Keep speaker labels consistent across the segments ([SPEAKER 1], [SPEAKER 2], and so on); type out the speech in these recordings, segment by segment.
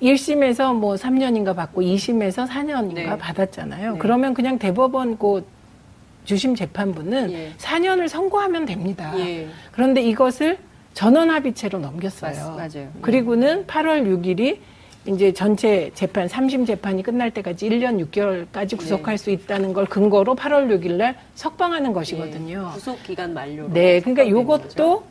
[SPEAKER 1] 1심에서 뭐 3년인가 받고 2심에서 4년인가
[SPEAKER 2] 네.
[SPEAKER 1] 받았잖아요.
[SPEAKER 2] 네.
[SPEAKER 1] 그러면 그냥 대법원 그 주심 재판부는
[SPEAKER 2] 예.
[SPEAKER 1] 4년을 선고하면 됩니다.
[SPEAKER 2] 예.
[SPEAKER 1] 그런데 이것을 전원합의체로 넘겼어요.
[SPEAKER 2] 맞아요.
[SPEAKER 1] 그리고는 8월 6일이 이제 전체 재판, 3심 재판이 끝날 때까지 1년 6개월까지 구속할 수 있다는 걸 근거로 8월 6일 날 석방하는 것이거든요.
[SPEAKER 2] 예. 구속 기간 만료로.
[SPEAKER 1] 네, 그러니까
[SPEAKER 2] 석방되는 거죠.
[SPEAKER 1] 이것도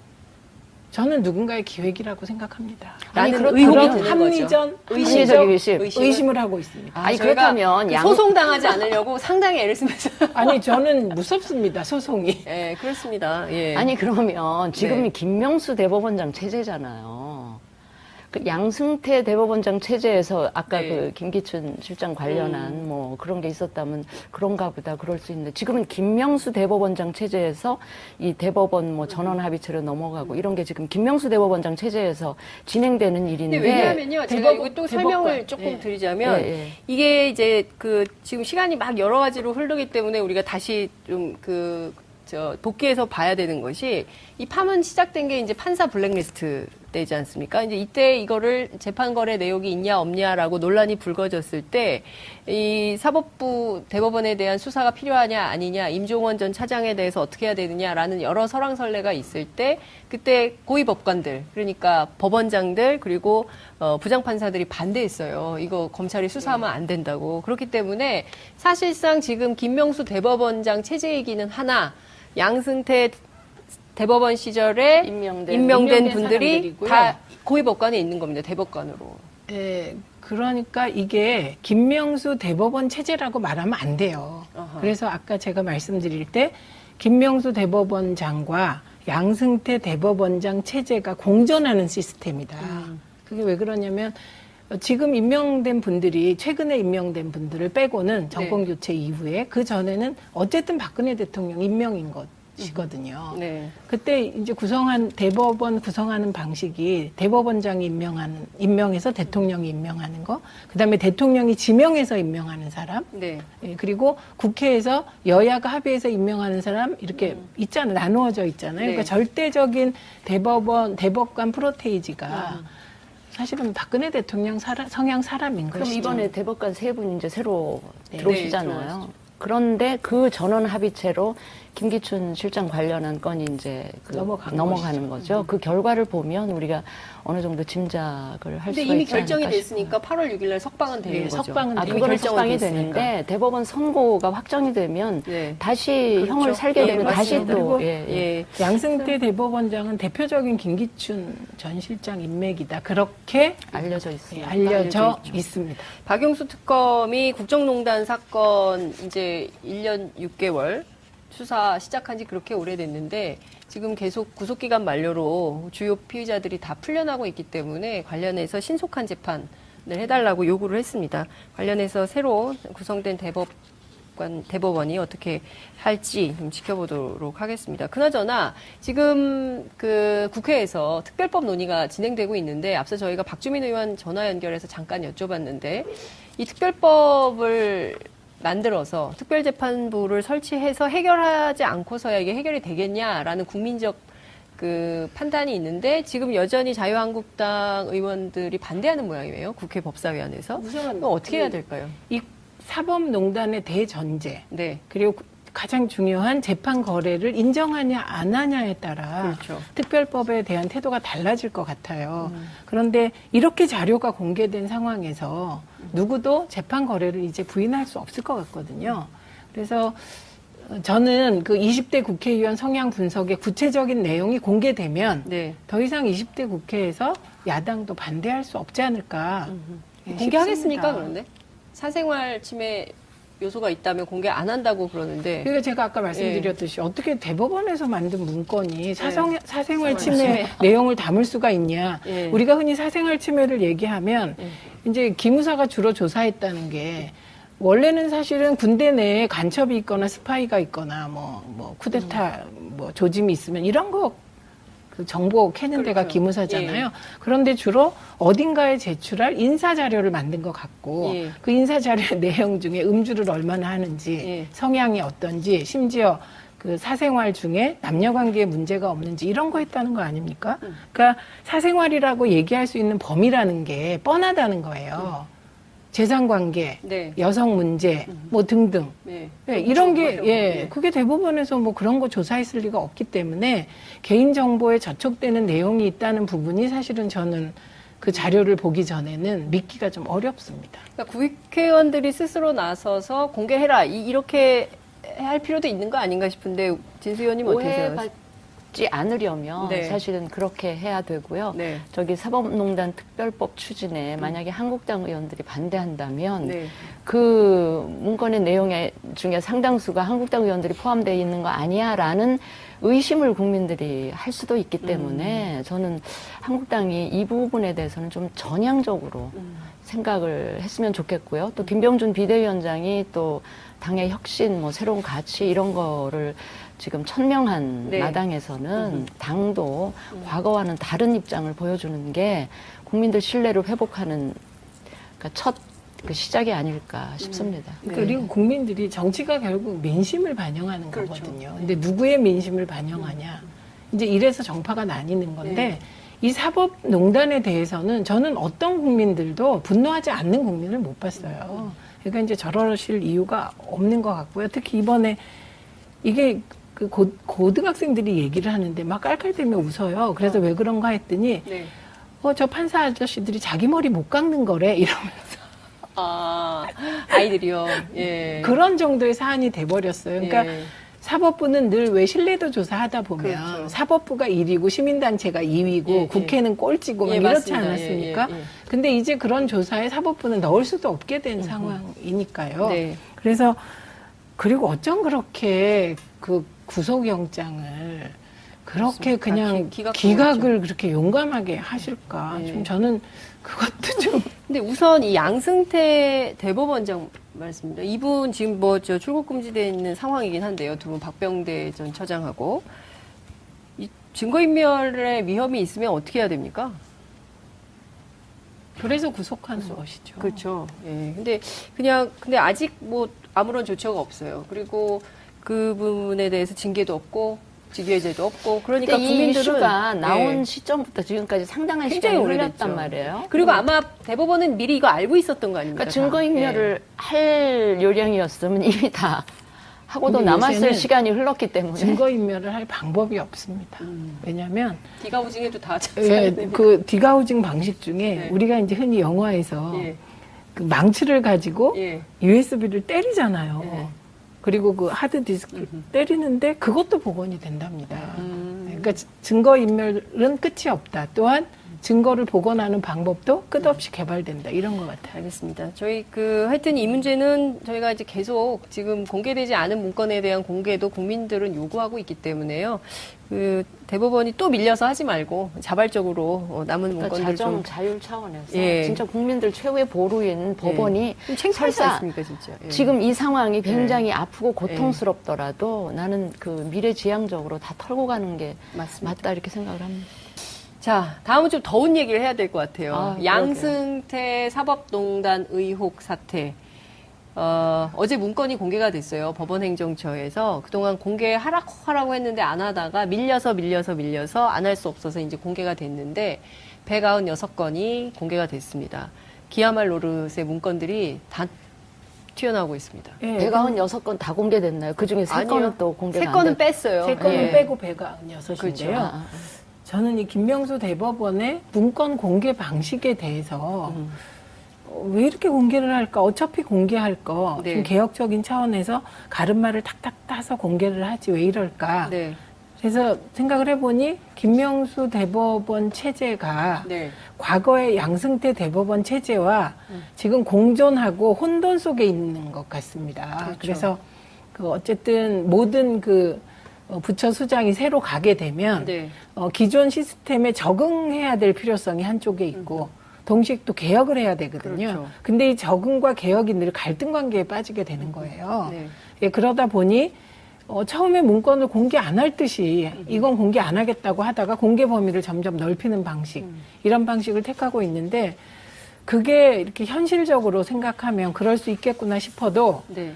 [SPEAKER 1] 저는 누군가의 기획이라고 생각합니다.
[SPEAKER 2] 라는
[SPEAKER 1] 그런
[SPEAKER 2] 의혹이 드는
[SPEAKER 1] 합리적
[SPEAKER 3] 합리적 의심.
[SPEAKER 1] 의심을 하고 있습니다.
[SPEAKER 3] 아니,
[SPEAKER 2] 저희가
[SPEAKER 3] 그렇다면
[SPEAKER 2] 그
[SPEAKER 3] 양-
[SPEAKER 2] 소송당하지 않으려고 상당히 애를 쓰면서.
[SPEAKER 1] 아니 저는 무섭습니다. 소송이.
[SPEAKER 2] 예, 그렇습니다. 예.
[SPEAKER 3] 아니 그러면 지금이
[SPEAKER 2] 네.
[SPEAKER 3] 김명수 대법원장 체제잖아요. 그 양승태 대법원장 체제에서 아까
[SPEAKER 2] 네.
[SPEAKER 3] 그 김기춘 실장 관련한 뭐 그런 게 있었다면 그런가 보다 그럴 수 있는데 지금은 김명수 대법원장 체제에서 이 대법원 뭐 전원 합의체로 넘어가고 이런 게 지금 김명수 대법원장 체제에서 진행되는 일인데
[SPEAKER 2] 근데 왜냐하면요, 제가 이거 또 설명을
[SPEAKER 1] 대법관.
[SPEAKER 2] 조금
[SPEAKER 1] 예.
[SPEAKER 2] 드리자면
[SPEAKER 3] 예, 예.
[SPEAKER 2] 이게 이제 그 지금 시간이 막 여러 가지로 흐르기 때문에 우리가 다시 좀 복귀해서 봐야 되는 것이 이 파문 시작된 게 이제 판사 블랙리스트 때지 않습니까? 이제 이때 이거를 재판 거래 내역이 있냐 없냐라고 논란이 불거졌을 때 이 사법부 대법원에 대한 수사가 필요하냐 아니냐, 임종원 전 차장에 대해서 어떻게 해야 되느냐라는 여러 설왕설래가 있을 때 그때 고위 법관들, 그러니까 법원장들 그리고 부장판사들이 반대했어요. 이거 검찰이 수사하면 안 된다고. 그렇기 때문에 사실상 지금 김명수 대법원장 체제이기는 하나 양승태 대법원 시절에 임명된 분들이
[SPEAKER 1] 사람들이고요.
[SPEAKER 2] 다 고위법관에 있는 겁니다. 대법관으로.
[SPEAKER 1] 예, 그러니까 이게 김명수 대법원 체제라고 말하면 안 돼요.
[SPEAKER 2] 어허.
[SPEAKER 1] 그래서 아까 제가 말씀드릴 때 김명수 대법원장과 양승태 대법원장 체제가 공존하는 시스템이다. 그게 왜 그러냐면 지금 임명된 분들이 최근에 임명된 분들을 빼고는 정권 교체 이후에 그 전에는 어쨌든 박근혜 대통령 임명인 것이거든요.
[SPEAKER 2] 네.
[SPEAKER 1] 그때 이제 대법원 구성하는 방식이 대법원장이 임명해서 대통령이 임명하는 거, 그다음에 대통령이 지명해서 임명하는 사람,
[SPEAKER 2] 네.
[SPEAKER 1] 예, 그리고 국회에서 여야가 합의해서 임명하는 사람 이렇게 있잖아요. 나누어져 있잖아요.
[SPEAKER 2] 네.
[SPEAKER 1] 그러니까 절대적인 대법관 프로테이지가 사실은 박근혜 대통령 성향 사람인
[SPEAKER 3] 그럼
[SPEAKER 1] 것이죠.
[SPEAKER 3] 이번에 대법관 세 분 이제 새로
[SPEAKER 1] 네.
[SPEAKER 3] 들어오시잖아요.
[SPEAKER 2] 네, 들어오시죠.
[SPEAKER 3] 그런데 그 전원 합의체로 김기춘 실장 관련한 건이 이제 넘어가는 거죠. 그 결과를 보면 우리가 어느 정도 짐작을 할
[SPEAKER 2] 근데
[SPEAKER 3] 수가
[SPEAKER 2] 이미
[SPEAKER 3] 있지
[SPEAKER 2] 결정이
[SPEAKER 3] 않을까
[SPEAKER 2] 됐으니까 8월 6일 날 석방은 되는
[SPEAKER 1] 네,
[SPEAKER 2] 거죠.
[SPEAKER 1] 석방은
[SPEAKER 3] 아,
[SPEAKER 1] 이미
[SPEAKER 3] 그거는
[SPEAKER 2] 결정은
[SPEAKER 3] 석방이
[SPEAKER 2] 됐으니까.
[SPEAKER 3] 되는데 대법원 선고가 확정이 되면
[SPEAKER 2] 네.
[SPEAKER 3] 다시
[SPEAKER 2] 그렇죠.
[SPEAKER 3] 형을 살게
[SPEAKER 2] 예,
[SPEAKER 3] 되면 다시
[SPEAKER 2] 맞습니다.
[SPEAKER 3] 또
[SPEAKER 1] 그리고
[SPEAKER 2] 예.
[SPEAKER 1] 양승태 대법원장은 대표적인 김기춘 전 실장 인맥이다. 그렇게
[SPEAKER 3] 알려져 있어요.
[SPEAKER 1] 알려져 있습니다.
[SPEAKER 2] 박용수 특검이 국정농단 사건 이제 1년 6개월 수사 시작한 지 그렇게 오래됐는데 지금 계속 구속기간 만료로 주요 피의자들이 다 풀려나고 있기 때문에 관련해서 신속한 재판을 해달라고 요구를 했습니다. 관련해서 새로 구성된 대법원이 어떻게 할지 좀 지켜보도록 하겠습니다. 그나저나 지금 그 국회에서 특별법 논의가 진행되고 있는데 앞서 저희가 박주민 의원 전화 연결해서 잠깐 여쭤봤는데 이 특별법을 만들어서 특별재판부를 설치해서 해결하지 않고서야 이게 해결이 되겠냐라는 국민적 그 판단이 있는데 지금 여전히 자유한국당 의원들이 반대하는 모양이에요. 국회 법사위원회에서.
[SPEAKER 1] 우선
[SPEAKER 2] 그럼 어떻게 해야 될까요?
[SPEAKER 1] 이 사법농단의 대전제
[SPEAKER 2] 네.
[SPEAKER 1] 그리고 가장 중요한 재판 거래를 인정하냐 안 하냐에 따라
[SPEAKER 2] 그렇죠.
[SPEAKER 1] 특별법에 대한 태도가 달라질 것 같아요. 그런데 이렇게 자료가 공개된 상황에서 누구도 재판 거래를 이제 부인할 수 없을 것 같거든요. 그래서 저는 그 20대 국회의원 성향 분석의 구체적인 내용이 공개되면
[SPEAKER 2] 네.
[SPEAKER 1] 더 이상 20대 국회에서 야당도 반대할 수 없지 않을까. 예,
[SPEAKER 2] 공개하겠습니까,
[SPEAKER 1] 싶습니다.
[SPEAKER 2] 그런데? 사생활 침해 요소가 있다면 공개 안 한다고 그러는데.
[SPEAKER 1] 그러니까 제가 아까 말씀드렸듯이 어떻게 대법원에서 만든 문건이 사생활 침해 내용을 담을 수가 있냐.
[SPEAKER 2] 예.
[SPEAKER 1] 우리가 흔히 사생활 침해를 얘기하면 이제 기무사가 주로 조사했다는 게 원래는 사실은 군대 내에 간첩이 있거나 스파이가 있거나 뭐 쿠데타 뭐 조짐이 있으면 이런 거 그 정보 캐는 데가
[SPEAKER 2] 그렇죠.
[SPEAKER 1] 기무사잖아요. 그런데 주로 어딘가에 제출할 인사 자료를 만든 것 같고
[SPEAKER 2] 예.
[SPEAKER 1] 그 인사 자료의 내용 중에 음주를 얼마나 하는지
[SPEAKER 2] 예.
[SPEAKER 1] 성향이 어떤지 심지어 그 사생활 중에 남녀관계에 문제가 없는지 이런 거 했다는 거 아닙니까? 그러니까 사생활이라고 얘기할 수 있는 범위라는 게 뻔하다는 거예요. 재산관계,
[SPEAKER 2] 네.
[SPEAKER 1] 여성 문제, 뭐 등등.
[SPEAKER 2] 네.
[SPEAKER 1] 예, 이런 게,
[SPEAKER 2] 그렇죠.
[SPEAKER 1] 예,
[SPEAKER 2] 네.
[SPEAKER 1] 그게 대법원에서 뭐 그런 거 조사했을 리가 없기 때문에 개인정보에 저촉되는 내용이 있다는 부분이 사실은 저는 그 자료를 보기 전에는 믿기가 좀 어렵습니다.
[SPEAKER 2] 그러니까 국회의원들이 스스로 나서서 공개해라 이렇게 할 필요도 있는 거 아닌가 싶은데 진수 의원님 어떻게 생각하세요?
[SPEAKER 3] 오해받지 않으려면
[SPEAKER 2] 네.
[SPEAKER 3] 사실은 그렇게 해야 되고요.
[SPEAKER 2] 네.
[SPEAKER 3] 저기 사법농단 특별법 추진에 만약에 한국당 의원들이 반대한다면
[SPEAKER 2] 네.
[SPEAKER 3] 그 문건의 내용 중에 상당수가 한국당 의원들이 포함되어 있는 거 아니야라는 의심을 국민들이 할 수도 있기 때문에 저는 한국당이 이 부분에 대해서는 좀 전향적으로 생각을 했으면 좋겠고요. 또 김병준 비대위원장이 또 당의 혁신, 뭐 새로운 가치 이런 거를 지금 천명한
[SPEAKER 2] 네.
[SPEAKER 3] 마당에서는 당도 과거와는 다른 입장을 보여주는 게 국민들 신뢰를 회복하는 그러니까 첫 그 시작이 아닐까 싶습니다.
[SPEAKER 1] 그리고 국민들이 정치가 결국 민심을 반영하는
[SPEAKER 2] 그렇죠.
[SPEAKER 1] 거거든요. 근데 누구의 민심을 반영하냐. 이제 이래서 정파가 나뉘는 건데 이 사법농단에 대해서는 저는 어떤 국민들도 분노하지 않는 국민을 못 봤어요. 그러니까 이제 저러실 이유가 없는 것 같고요. 특히 이번에 이게 그 고등학생들이 얘기를 하는데 막 깔깔대며 웃어요. 그래서 왜 그런가 했더니
[SPEAKER 2] 네.
[SPEAKER 1] 저 판사 아저씨들이 자기 머리 못 깎는 거래 이러면서
[SPEAKER 2] 아, 아이들이요. 예.
[SPEAKER 1] 그런 정도의 사안이 돼버렸어요. 그러니까
[SPEAKER 2] 예.
[SPEAKER 1] 사법부는 늘 왜 신뢰도 조사하다 보면
[SPEAKER 2] 그렇죠.
[SPEAKER 1] 사법부가 1위고 시민단체가 2위고
[SPEAKER 2] 예, 예.
[SPEAKER 1] 국회는 꼴찌고 막
[SPEAKER 2] 예,
[SPEAKER 1] 이렇지
[SPEAKER 2] 맞습니다.
[SPEAKER 1] 않았습니까?
[SPEAKER 2] 예, 예, 예.
[SPEAKER 1] 근데 이제 그런 조사에 사법부는 넣을 수도 없게 된 상황이니까요.
[SPEAKER 2] 네.
[SPEAKER 1] 그래서 그리고 어쩜 그렇게 그 구속영장을 그렇게
[SPEAKER 2] 그렇습니다.
[SPEAKER 1] 그냥
[SPEAKER 2] 기각을
[SPEAKER 1] 기각을 그렇게 용감하게 하실까?
[SPEAKER 2] 예.
[SPEAKER 1] 좀 저는 그것도 좀
[SPEAKER 2] 근데 우선 이 양승태 대법원장 말씀입니다. 이분 지금 뭐 저 출국 금지되어 있는 상황이긴 한데요. 두 분 박병대 전 처장하고 이 증거인멸의 위험이 있으면 어떻게 해야 됩니까?
[SPEAKER 1] 그래서 구속하는 것이죠.
[SPEAKER 2] 그렇죠. 예. 근데 아직 뭐 아무런 조처가 없어요. 그리고 그 부분에 대해서 징계도 없고 직위해제도 없고 그러니까
[SPEAKER 3] 이
[SPEAKER 2] 국민들은
[SPEAKER 3] 이슈가 나온
[SPEAKER 2] 예.
[SPEAKER 3] 시점부터 지금까지 상당한
[SPEAKER 2] 굉장히
[SPEAKER 3] 시간이
[SPEAKER 2] 오래됐죠.
[SPEAKER 3] 흘렀단 말이에요.
[SPEAKER 2] 그리고 아마 대법원은 미리 이거 알고 있었던 거 아닙니까?
[SPEAKER 3] 그러니까 증거인멸을 할 요령이었으면 이미 다 하고도
[SPEAKER 1] 근데
[SPEAKER 3] 남았을
[SPEAKER 1] 요새는
[SPEAKER 3] 시간이 흘렀기 때문에
[SPEAKER 1] 증거인멸을 할 방법이 없습니다. 왜냐하면
[SPEAKER 2] 디가우징에도 다
[SPEAKER 1] 그 디가우징 방식 중에
[SPEAKER 2] 네.
[SPEAKER 1] 우리가 이제 흔히 영화에서
[SPEAKER 2] 예.
[SPEAKER 1] 그 망치를 가지고
[SPEAKER 2] 예.
[SPEAKER 1] USB를 때리잖아요.
[SPEAKER 2] 예.
[SPEAKER 1] 그리고 그 하드디스크를 때리는데 그것도 복원이 된답니다.
[SPEAKER 2] 음.
[SPEAKER 1] 그러니까 증거인멸은 끝이 없다. 또한 증거를 복원하는 방법도 끝없이 개발된다. 이런 것 같아요.
[SPEAKER 2] 알겠습니다. 저희 하여튼 이 문제는 저희가 이제 계속 지금 공개되지 않은 문건에 대한 공개도 국민들은 요구하고 있기 때문에요. 대법원이 또 밀려서 하지 말고 자발적으로 남은
[SPEAKER 3] 그러니까
[SPEAKER 2] 문건들
[SPEAKER 3] 자정
[SPEAKER 2] 좀
[SPEAKER 3] 자율 차원에서
[SPEAKER 2] 예.
[SPEAKER 3] 진짜 국민들 최후의 보루인 법원이
[SPEAKER 2] 좀 창피하지
[SPEAKER 3] 설사
[SPEAKER 2] 않습니까, 진짜? 예.
[SPEAKER 3] 지금 이 상황이 굉장히 아프고 고통스럽더라도 나는 그 미래지향적으로 다 털고 가는 게
[SPEAKER 2] 맞습니다.
[SPEAKER 3] 맞다 이렇게 생각을 합니다.
[SPEAKER 2] 자, 다음은 좀 더운 얘기를 해야 될 것 같아요.
[SPEAKER 3] 아,
[SPEAKER 2] 양승태 사법농단 의혹 사태. 어제 문건이 공개가 됐어요. 법원행정처에서 그동안 공개하라고 했는데 안 하다가 밀려서 안 할 수 없어서 이제 공개가 됐는데 196건이 공개가 됐습니다. 기야말 노릇의 문건들이 다 튀어나오고 있습니다.
[SPEAKER 1] 예,
[SPEAKER 3] 196건 다 공개됐나요? 그중에 3건은 또 공개가 안
[SPEAKER 2] 3건은
[SPEAKER 3] 됐
[SPEAKER 2] 뺐어요.
[SPEAKER 1] 세 건은
[SPEAKER 2] 예.
[SPEAKER 1] 빼고 배가 6인데요.
[SPEAKER 2] 그렇죠.
[SPEAKER 1] 저는 이 김명수 대법원의 문건 공개 방식에 대해서 왜 이렇게 공개를 할까? 어차피 공개할 거.
[SPEAKER 2] 네.
[SPEAKER 1] 좀 개혁적인 차원에서 가름말을 탁탁 따서 공개를 하지 왜 이럴까?
[SPEAKER 2] 네.
[SPEAKER 1] 그래서 생각을 해보니 김명수 대법원 체제가
[SPEAKER 2] 네.
[SPEAKER 1] 과거의 양승태 대법원 체제와 지금 공존하고 혼돈 속에 있는 것 같습니다.
[SPEAKER 2] 그렇죠.
[SPEAKER 1] 그래서 어쨌든 모든 부처 수장이 새로 가게 되면
[SPEAKER 2] 네.
[SPEAKER 1] 기존 시스템에 적응해야 될 필요성이 한쪽에 있고 동시에 또 개혁을 해야 되거든요.
[SPEAKER 2] 그렇죠.
[SPEAKER 1] 근데 이 적응과 개혁이 늘 갈등 관계에 빠지게 되는 거예요.
[SPEAKER 2] 네.
[SPEAKER 1] 예, 그러다 보니 처음에 문건을 공개 안 할 듯이 이건 공개 안 하겠다고 하다가 공개 범위를 점점 넓히는 방식 이런 방식을 택하고 있는데 그게 이렇게 현실적으로 생각하면 그럴 수 있겠구나 싶어도
[SPEAKER 2] 네.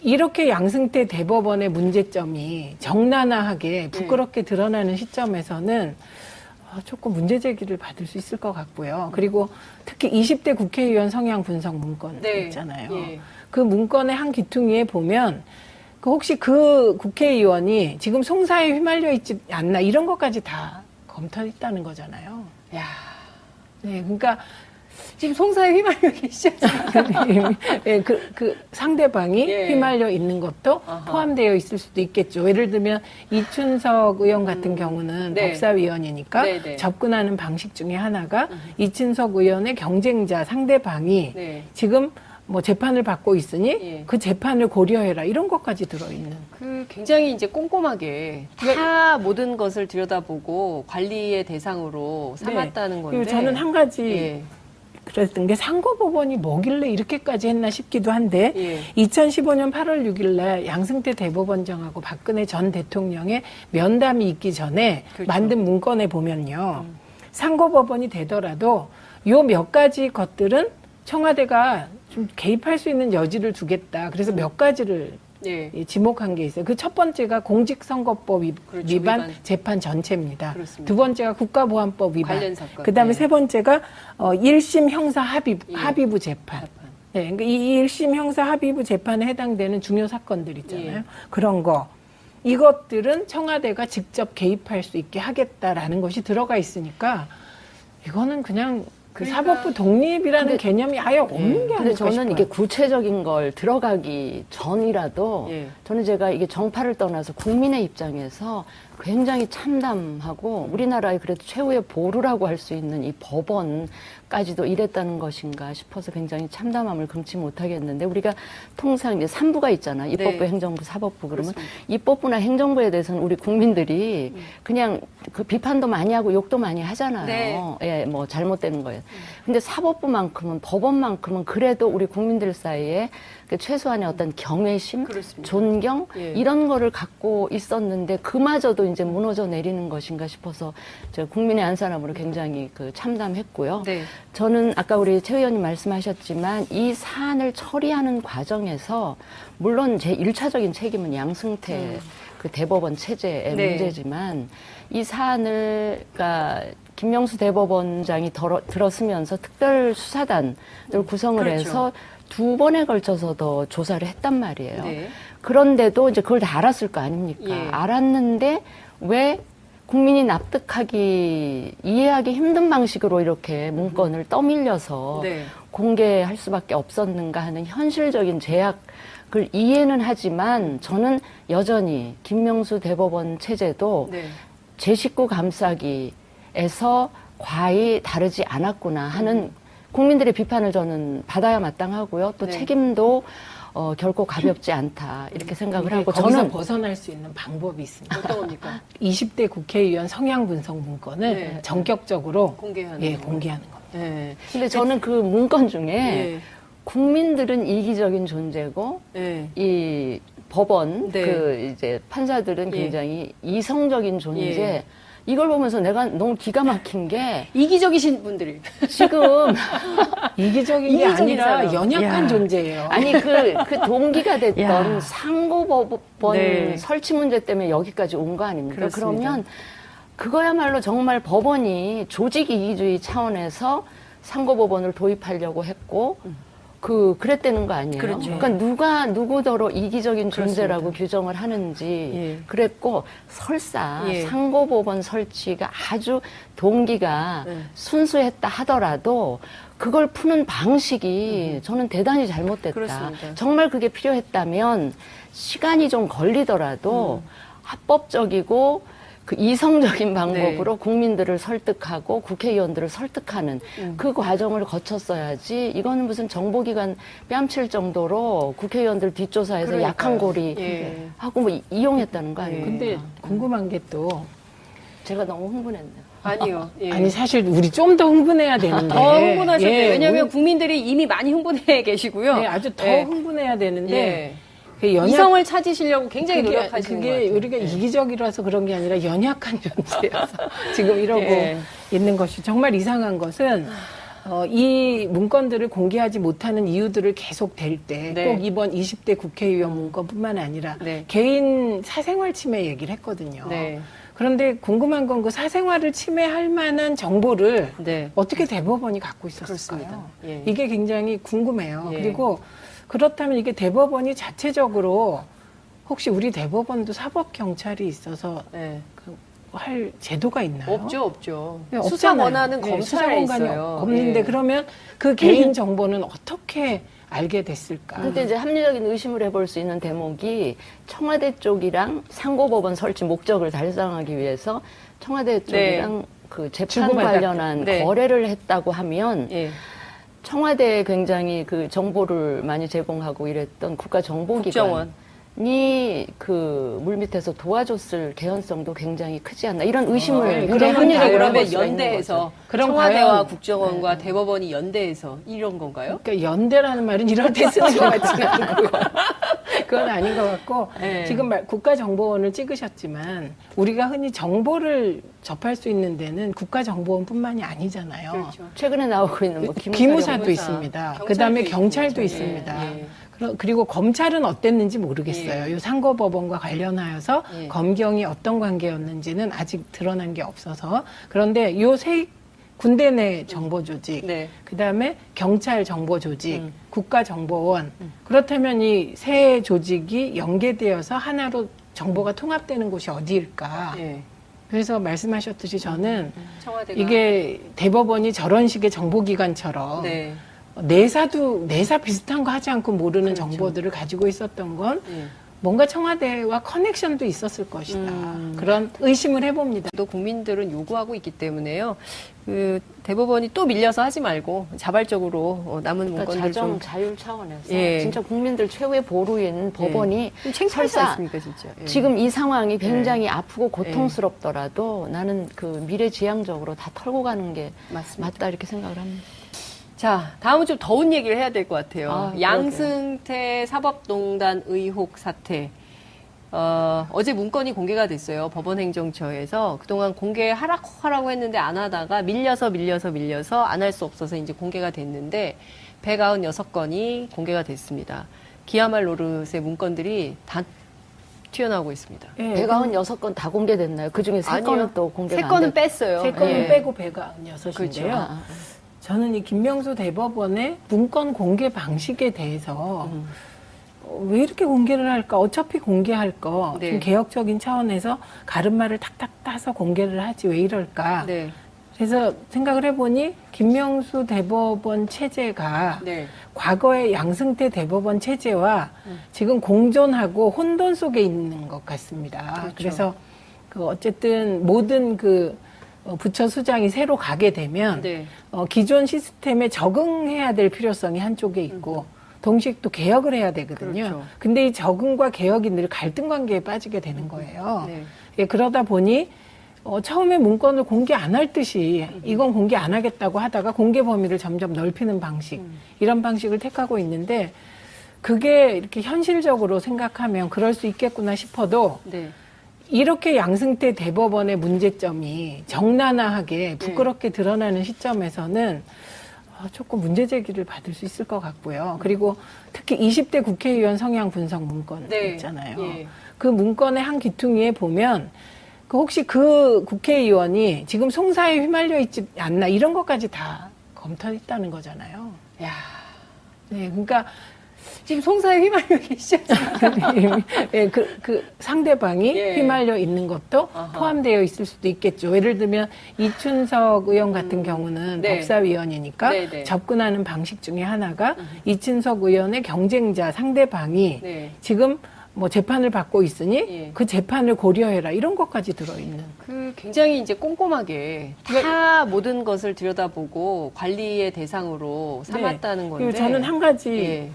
[SPEAKER 1] 이렇게 양승태 대법원의 문제점이 적나라하게 부끄럽게 드러나는 시점에서는 조금 문제 제기를 받을 수 있을 것 같고요. 그리고 특히 20대 국회의원 성향 분석 문건
[SPEAKER 2] 네.
[SPEAKER 1] 있잖아요.
[SPEAKER 2] 예.
[SPEAKER 1] 그 문건의 한 귀퉁이에 보면 혹시 그 국회의원이 지금 송사에 휘말려 있지 않나 이런 것까지 다 검토했다는 거잖아요.
[SPEAKER 2] 야,
[SPEAKER 1] 네, 그러니까
[SPEAKER 2] 지금 송사에 휘말려 계시잖아요.
[SPEAKER 1] 예, 그 상대방이
[SPEAKER 2] 예.
[SPEAKER 1] 휘말려 있는 것도
[SPEAKER 2] 아하.
[SPEAKER 1] 포함되어 있을 수도 있겠죠. 예를 들면 이춘석 의원 같은 경우는
[SPEAKER 2] 네.
[SPEAKER 1] 법사위원이니까
[SPEAKER 2] 네, 네.
[SPEAKER 1] 접근하는 방식 중에 하나가 이춘석 의원의 경쟁자 상대방이
[SPEAKER 2] 네.
[SPEAKER 1] 지금 뭐 재판을 받고 있으니
[SPEAKER 2] 예.
[SPEAKER 1] 그 재판을 고려해라 이런 것까지 들어있는.
[SPEAKER 2] 그 굉장히 이제 꼼꼼하게 다 모든 것을 들여다보고 관리의 대상으로 삼았다는 건데.
[SPEAKER 1] 그리고 저는 한 가지
[SPEAKER 2] 예.
[SPEAKER 1] 그랬던 게 상고법원이 뭐길래 이렇게까지 했나 싶기도 한데
[SPEAKER 2] 예.
[SPEAKER 1] 2015년 8월 6일 날 양승태 대법원장하고 박근혜 전 대통령의 면담이 있기 전에
[SPEAKER 2] 그렇죠.
[SPEAKER 1] 만든 문건에 보면요. 상고법원이 되더라도 요 몇 가지 것들은 청와대가 좀 개입할 수 있는 여지를 두겠다. 그래서 몇 가지를
[SPEAKER 2] 예.
[SPEAKER 1] 지목한 게 있어요. 그 첫 번째가 공직선거법
[SPEAKER 2] 그렇죠,
[SPEAKER 1] 위반
[SPEAKER 2] 위반.
[SPEAKER 1] 재판 전체입니다.
[SPEAKER 2] 그렇습니다.
[SPEAKER 1] 두 번째가 국가보안법 위반.
[SPEAKER 2] 관련 사건.
[SPEAKER 1] 그다음에
[SPEAKER 2] 네.
[SPEAKER 1] 세 번째가 1심 형사
[SPEAKER 2] 예.
[SPEAKER 1] 합의부 재판. 네, 그러니까 이 1심 형사 합의부 재판에 해당되는 중요 사건들 있잖아요.
[SPEAKER 2] 예.
[SPEAKER 1] 그런 거. 이것들은 청와대가 직접 개입할 수 있게 하겠다라는 것이 들어가 있으니까 이거는 그냥 그
[SPEAKER 2] 그러니까-
[SPEAKER 1] 사법부 독립이라는
[SPEAKER 3] 근데-
[SPEAKER 1] 개념이 아예 없는 게
[SPEAKER 3] 근데
[SPEAKER 1] 아닐까
[SPEAKER 3] 저는
[SPEAKER 1] 싶어요.
[SPEAKER 3] 이게 구체적인 걸 들어가기 전이라도
[SPEAKER 2] 예.
[SPEAKER 3] 저는 제가 이게 정파를 떠나서 국민의 입장에서 굉장히 참담하고 우리나라의 그래도 최후의 보루라고 할 수 있는 이 법원까지도 이랬다는 것인가 싶어서 굉장히 참담함을 금치 못하겠는데 우리가 통상 이제 3부가 있잖아. 입법부,
[SPEAKER 2] 네.
[SPEAKER 3] 행정부, 사법부. 그러면
[SPEAKER 2] 그렇습니다.
[SPEAKER 3] 입법부나 행정부에 대해서는 우리 국민들이 그냥 그 비판도 많이 하고 욕도 많이 하잖아요.
[SPEAKER 2] 네.
[SPEAKER 3] 예, 뭐 잘못되는 거예요. 근데 사법부만큼은 법원만큼은 그래도 우리 국민들 사이에 그 최소한의 어떤 경외심,
[SPEAKER 2] 그렇습니다.
[SPEAKER 3] 존경
[SPEAKER 2] 예.
[SPEAKER 3] 이런 거를 갖고 있었는데 그마저도 이제 무너져 내리는 것인가 싶어서 저 국민의 한 사람으로 굉장히 그 참담했고요.
[SPEAKER 2] 네.
[SPEAKER 3] 저는 아까 우리 최 의원님 말씀하셨지만 이 사안을 처리하는 과정에서 물론 제 1차적인 책임은 양승태 그 대법원 체제의
[SPEAKER 2] 네.
[SPEAKER 3] 문제지만 이 사안을 그러니까 김명수 대법원장이 들었으면서 특별수사단을 구성을
[SPEAKER 2] 그렇죠.
[SPEAKER 3] 해서 2번에 걸쳐서 더 조사를 했단 말이에요.
[SPEAKER 2] 네.
[SPEAKER 3] 그런데도 이제 그걸 다 알았을 거 아닙니까?
[SPEAKER 2] 예.
[SPEAKER 3] 알았는데 왜 국민이 납득하기, 이해하기 힘든 방식으로 이렇게 문건을 떠밀려서
[SPEAKER 2] 네.
[SPEAKER 3] 공개할 수밖에 없었는가 하는 현실적인 제약을 이해는 하지만 저는 여전히 김명수 대법원 체제도
[SPEAKER 2] 네.
[SPEAKER 3] 제 식구 감싸기에서 과히 다르지 않았구나 하는 국민들의 비판을 저는 받아야 마땅하고요. 또
[SPEAKER 2] 네.
[SPEAKER 3] 책임도 결코 가볍지 않다 이렇게 생각을
[SPEAKER 1] 근데
[SPEAKER 3] 하고
[SPEAKER 1] 거기서
[SPEAKER 3] 저는
[SPEAKER 1] 벗어날 수 있는 방법이 있습니다.
[SPEAKER 2] 어떤 겁니까?
[SPEAKER 1] 20대 국회의원 성향 분석 문건을
[SPEAKER 2] 네.
[SPEAKER 1] 전격적으로
[SPEAKER 2] 공개하는 거.
[SPEAKER 1] 공개하는 겁니다.
[SPEAKER 2] 네.
[SPEAKER 3] 근데 저는 그 문건 중에
[SPEAKER 2] 예.
[SPEAKER 3] 국민들은 이기적인 존재고
[SPEAKER 2] 예.
[SPEAKER 3] 이 법원
[SPEAKER 2] 네.
[SPEAKER 3] 그 이제 판사들은
[SPEAKER 2] 예.
[SPEAKER 3] 굉장히 이성적인 존재.
[SPEAKER 2] 예.
[SPEAKER 3] 이걸 보면서 내가 너무 기가 막힌 게
[SPEAKER 2] 이기적이신 분들이.
[SPEAKER 3] 지금
[SPEAKER 1] 이기적인 게
[SPEAKER 2] 이기적인
[SPEAKER 1] 아니라
[SPEAKER 2] 사람.
[SPEAKER 1] 연약한
[SPEAKER 3] 야.
[SPEAKER 1] 존재예요.
[SPEAKER 3] 아니 그 동기가 됐던
[SPEAKER 1] 야.
[SPEAKER 3] 상고법원
[SPEAKER 2] 네.
[SPEAKER 3] 설치 문제 때문에 여기까지 온 거 아닙니까?
[SPEAKER 2] 그렇습니다.
[SPEAKER 3] 그러면 그거야말로 정말 법원이 조직 이기주의 차원에서 상고법원을 도입하려고 했고 그랬다는 거 아니에요?
[SPEAKER 2] 그렇죠.
[SPEAKER 3] 그러니까 누가 누구더러 이기적인 존재라고
[SPEAKER 2] 그렇습니다.
[SPEAKER 3] 규정을 하는지
[SPEAKER 2] 예.
[SPEAKER 3] 그랬고 설사
[SPEAKER 2] 예.
[SPEAKER 3] 상고법원 설치가 아주 동기가
[SPEAKER 2] 네.
[SPEAKER 3] 순수했다 하더라도 그걸 푸는 방식이 저는 대단히 잘못됐다.
[SPEAKER 2] 그렇습니다.
[SPEAKER 3] 정말 그게 필요했다면 시간이 좀 걸리더라도 합법적이고 그 이성적인 방법으로 국민들을 설득하고 국회의원들을 설득하는 그 과정을 거쳤어야지 이거는 무슨 정보기관 뺨칠 정도로 국회의원들 뒷조사해서
[SPEAKER 2] 그러니까요.
[SPEAKER 3] 약한 고리
[SPEAKER 2] 예.
[SPEAKER 3] 하고 뭐 이용했다는 거 아니에요?
[SPEAKER 1] 근데 궁금한 게 또
[SPEAKER 3] 제가 너무 흥분했네요.
[SPEAKER 2] 아니요. 예.
[SPEAKER 1] 아니 사실 우리 좀 더 흥분해야 되는데
[SPEAKER 2] 더 흥분하셨대요.
[SPEAKER 1] 예,
[SPEAKER 2] 왜냐하면
[SPEAKER 1] 우리-
[SPEAKER 2] 국민들이 이미 많이 흥분해 계시고요.
[SPEAKER 1] 네, 아주 더
[SPEAKER 2] 예.
[SPEAKER 1] 흥분해야 되는데
[SPEAKER 2] 예.
[SPEAKER 1] 그 연약
[SPEAKER 2] 이성을 찾으시려고 굉장히
[SPEAKER 1] 그게,
[SPEAKER 2] 노력하시는 것
[SPEAKER 1] 그게
[SPEAKER 2] 같아요.
[SPEAKER 1] 우리가 이기적이라서 그런 게 아니라 연약한 존재여서 지금 이러고
[SPEAKER 2] 예.
[SPEAKER 1] 있는 것이 정말 이상한 것은 이 문건들을 공개하지 못하는 이유들을 계속 댈 때
[SPEAKER 2] 네.
[SPEAKER 1] 꼭 이번 20대 국회의원 문건뿐만 아니라
[SPEAKER 2] 네.
[SPEAKER 1] 개인 사생활 침해 얘기를 했거든요.
[SPEAKER 2] 네.
[SPEAKER 1] 그런데 궁금한 건 그 사생활을 침해할 만한 정보를
[SPEAKER 2] 네.
[SPEAKER 1] 어떻게 대법원이 갖고 있었을까요?
[SPEAKER 2] 그렇습니다. 예.
[SPEAKER 1] 이게 굉장히 궁금해요.
[SPEAKER 2] 예.
[SPEAKER 1] 그리고 그렇다면 이게 대법원이 자체적으로 혹시 우리 대법원도 사법경찰이 있어서
[SPEAKER 2] 네.
[SPEAKER 1] 할 제도가 있나요?
[SPEAKER 2] 없죠.
[SPEAKER 1] 네,
[SPEAKER 2] 수사
[SPEAKER 1] 없잖아요.
[SPEAKER 2] 권한은
[SPEAKER 1] 네,
[SPEAKER 2] 검찰에
[SPEAKER 1] 수사권관이
[SPEAKER 2] 있어요.
[SPEAKER 1] 없는데
[SPEAKER 2] 예.
[SPEAKER 1] 그러면 그 개인 정보는 어떻게 알게 됐을까?
[SPEAKER 3] 근데 이제 합리적인 의심을 해볼 수 있는 대목이 청와대 쪽이랑 상고법원 설치 목적을 달성하기 위해서 청와대 쪽이랑 그 재판
[SPEAKER 1] 주고받았다.
[SPEAKER 3] 관련한
[SPEAKER 2] 네.
[SPEAKER 3] 거래를 했다고 하면
[SPEAKER 2] 예.
[SPEAKER 3] 청와대에 굉장히 그 정보를 많이 제공하고 이랬던 국가정보기관이 그 물밑에서 도와줬을 개연성도 굉장히 크지 않나 이런 의심을
[SPEAKER 1] 네,
[SPEAKER 3] 굉장히
[SPEAKER 1] 그러면
[SPEAKER 3] 합리적으로 해볼
[SPEAKER 2] 그러면
[SPEAKER 3] 수가 있는
[SPEAKER 2] 연대해서
[SPEAKER 3] 거죠.
[SPEAKER 1] 그럼
[SPEAKER 2] 청와대와
[SPEAKER 1] 과연-
[SPEAKER 2] 국정원과 대법원이 연대해서 이런 건가요?
[SPEAKER 1] 그러니까 연대라는 말은 이럴 때 쓰는 것 같지는 않고요. 그건 아닌 것 같고
[SPEAKER 2] 네.
[SPEAKER 1] 지금 국가정보원을 찍으셨지만 우리가 흔히 정보를 접할 수 있는 데는 국가정보원뿐만이 아니잖아요.
[SPEAKER 2] 그렇죠.
[SPEAKER 3] 최근에 나오고 있는 뭐
[SPEAKER 1] 기무사도
[SPEAKER 2] 기무사,
[SPEAKER 1] 있습니다.
[SPEAKER 2] 경찰도
[SPEAKER 1] 그다음에
[SPEAKER 2] 있고,
[SPEAKER 1] 경찰도
[SPEAKER 2] 예,
[SPEAKER 1] 있습니다.
[SPEAKER 2] 예.
[SPEAKER 1] 그리고 검찰은 어땠는지 모르겠어요.
[SPEAKER 2] 예.
[SPEAKER 1] 이 상고법원과 관련하여서
[SPEAKER 2] 예.
[SPEAKER 1] 검경이 어떤 관계였는지는 아직 드러난 게 없어서 그런데 요 세 군대 내 정보 조직,
[SPEAKER 2] 네.
[SPEAKER 1] 그다음에 경찰 정보 조직, 국가정보원 그렇다면 이 세 조직이 연계되어서 하나로 정보가 통합되는 곳이 어디일까?
[SPEAKER 2] 예.
[SPEAKER 1] 그래서 말씀하셨듯이 저는
[SPEAKER 2] 청와대가
[SPEAKER 1] 이게 대법원이 저런 식의 정보기관처럼
[SPEAKER 2] 네.
[SPEAKER 1] 내사 비슷한 거 하지 않고 모르는
[SPEAKER 2] 그렇죠.
[SPEAKER 1] 정보들을 가지고 있었던 건
[SPEAKER 2] 예.
[SPEAKER 1] 뭔가 청와대와 커넥션도 있었을 것이다. 그런 의심을 해봅니다.
[SPEAKER 2] 또 국민들은 요구하고 있기 때문에요. 그 대법원이 또 밀려서 하지 말고 자발적으로 남은
[SPEAKER 3] 그러니까
[SPEAKER 2] 문건들
[SPEAKER 3] 자정
[SPEAKER 2] 좀
[SPEAKER 3] 자율 차원에서
[SPEAKER 2] 예.
[SPEAKER 3] 진짜 국민들 최후의 보루인 법원이
[SPEAKER 2] 좀 창피하지
[SPEAKER 3] 설사
[SPEAKER 2] 않습니까, 진짜? 예.
[SPEAKER 3] 지금 이 상황이 굉장히 아프고 고통스럽더라도 나는 그 미래지향적으로 다 털고 가는 게
[SPEAKER 2] 맞습니다.
[SPEAKER 3] 맞다 이렇게 생각을 합니다.
[SPEAKER 2] 자, 다음은 좀 더운 얘기를 해야 될 것 같아요.
[SPEAKER 3] 아,
[SPEAKER 2] 양승태 사법농단 의혹 사태. 어제 문건이 공개가 됐어요. 법원행정처에서 그동안 공개하라고 했는데 안 하다가 밀려서 안 할 수 없어서 이제 공개가 됐는데 196건이 공개가 됐습니다. 기야말 노릇의 문건들이 다 튀어나오고 있습니다.
[SPEAKER 1] 예,
[SPEAKER 3] 196건 다 공개됐나요? 그중에 3건은 또 공개가
[SPEAKER 2] 세
[SPEAKER 3] 안
[SPEAKER 2] 건은
[SPEAKER 3] 됐
[SPEAKER 2] 뺐어요.
[SPEAKER 1] 세 건은
[SPEAKER 2] 예.
[SPEAKER 1] 빼고 배가 녀석인데요.
[SPEAKER 2] 그렇죠.
[SPEAKER 1] 저는 이 김명수 대법원의 문건 공개 방식에 대해서 왜 이렇게 공개를 할까? 어차피 공개할 거.
[SPEAKER 2] 네.
[SPEAKER 1] 좀 개혁적인 차원에서 가름말을 탁탁 따서 공개를 하지 왜 이럴까?
[SPEAKER 2] 네.
[SPEAKER 1] 그래서 생각을 해보니 김명수 대법원 체제가
[SPEAKER 2] 네.
[SPEAKER 1] 과거의 양승태 대법원 체제와 지금 공존하고 혼돈 속에 있는 것 같습니다.
[SPEAKER 2] 그렇죠.
[SPEAKER 1] 그래서 그 어쨌든 모든 그 부처 수장이 새로 가게 되면
[SPEAKER 2] 네.
[SPEAKER 1] 기존 시스템에 적응해야 될 필요성이 한쪽에 있고 동시에 또 개혁을 해야 되거든요.
[SPEAKER 2] 그렇죠.
[SPEAKER 1] 근데 이 적응과 개혁이 늘 갈등 관계에 빠지게 되는 거예요.
[SPEAKER 2] 네.
[SPEAKER 1] 예, 그러다 보니 처음에 문건을 공개 안 할 듯이 이건 공개 안 하겠다고 하다가 공개 범위를 점점 넓히는 방식 이런 방식을 택하고 있는데 그게 이렇게 현실적으로 생각하면 그럴 수 있겠구나 싶어도
[SPEAKER 2] 네.
[SPEAKER 1] 이렇게 양승태 대법원의 문제점이 적나라하게 부끄럽게 드러나는 시점에서는 조금 문제 제기를 받을 수 있을 것 같고요. 그리고 특히 20대 국회의원 성향 분석 문건
[SPEAKER 2] 네.
[SPEAKER 1] 있잖아요.
[SPEAKER 2] 예.
[SPEAKER 1] 그 문건의 한 귀퉁이에 보면 혹시 그 국회의원이 지금 송사에 휘말려 있지 않나 이런 것까지 다 검토했다는 거잖아요.
[SPEAKER 2] 야,
[SPEAKER 1] 네, 그러니까
[SPEAKER 2] 지금 송사에 휘말려 계시죠?
[SPEAKER 1] 예, 그 상대방이
[SPEAKER 2] 예.
[SPEAKER 1] 휘말려 있는 것도
[SPEAKER 2] 아하.
[SPEAKER 1] 포함되어 있을 수도 있겠죠. 예를 들면 이춘석 의원 같은 경우는
[SPEAKER 2] 네.
[SPEAKER 1] 법사위원이니까
[SPEAKER 2] 네, 네.
[SPEAKER 1] 접근하는 방식 중에 하나가 이춘석 의원의 경쟁자 상대방이
[SPEAKER 2] 네.
[SPEAKER 1] 지금 뭐 재판을 받고 있으니
[SPEAKER 2] 예.
[SPEAKER 1] 그 재판을 고려해라 이런 것까지 들어있는.
[SPEAKER 2] 그 굉장히 이제 꼼꼼하게 다 모든 것을 들여다보고 관리의 대상으로 삼았다는 건데.
[SPEAKER 1] 그리고 저는 한 가지
[SPEAKER 2] 예.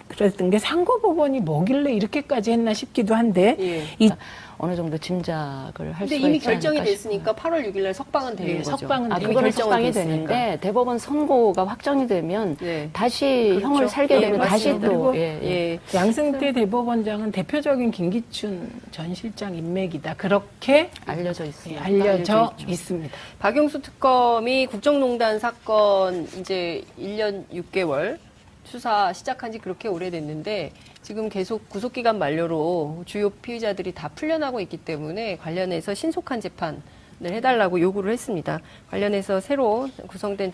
[SPEAKER 1] 그랬던 게 상고법원이 뭐길래 이렇게까지 했나 싶기도 한데
[SPEAKER 2] 예.
[SPEAKER 1] 이
[SPEAKER 3] 어느 정도 짐작을 할
[SPEAKER 2] 근데
[SPEAKER 3] 수가
[SPEAKER 2] 이미
[SPEAKER 3] 있지
[SPEAKER 2] 결정이
[SPEAKER 3] 않을까
[SPEAKER 2] 됐으니까 8월 6일 날 석방은 되는
[SPEAKER 1] 네,
[SPEAKER 2] 거죠.
[SPEAKER 1] 석방은
[SPEAKER 3] 아,
[SPEAKER 1] 이미
[SPEAKER 3] 그거는
[SPEAKER 2] 결정은
[SPEAKER 3] 석방이
[SPEAKER 2] 됐으니까.
[SPEAKER 3] 되는데 대법원 선고가 확정이 되면
[SPEAKER 2] 네.
[SPEAKER 3] 다시
[SPEAKER 2] 그렇죠.
[SPEAKER 3] 형을 살게
[SPEAKER 2] 예,
[SPEAKER 3] 되면 다시
[SPEAKER 2] 맞습니다.
[SPEAKER 3] 또
[SPEAKER 1] 그리고
[SPEAKER 2] 예.
[SPEAKER 1] 양승태 대법원장은 대표적인 김기춘 전 실장 인맥이다. 그렇게
[SPEAKER 3] 알려져 있습니다.
[SPEAKER 1] 알려져
[SPEAKER 2] 있죠.
[SPEAKER 1] 있습니다.
[SPEAKER 2] 박용수 특검이 국정농단 사건 이제 1년 6개월 수사 시작한 지 그렇게 오래됐는데 지금 계속 구속기간 만료로 주요 피의자들이 다 풀려나고 있기 때문에 관련해서 신속한 재판을 해달라고 요구를 했습니다. 관련해서 새로 구성된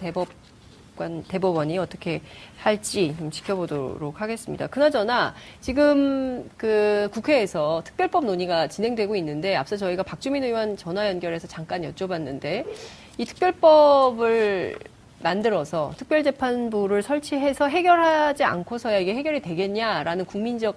[SPEAKER 2] 대법원이 어떻게 할지 좀 지켜보도록 하겠습니다. 그나저나 지금 그 국회에서 특별법 논의가 진행되고 있는데 앞서 저희가 박주민 의원 전화 연결해서 잠깐 여쭤봤는데 이 특별법을 만들어서 특별재판부를 설치해서 해결하지 않고서야 이게 해결이 되겠냐라는 국민적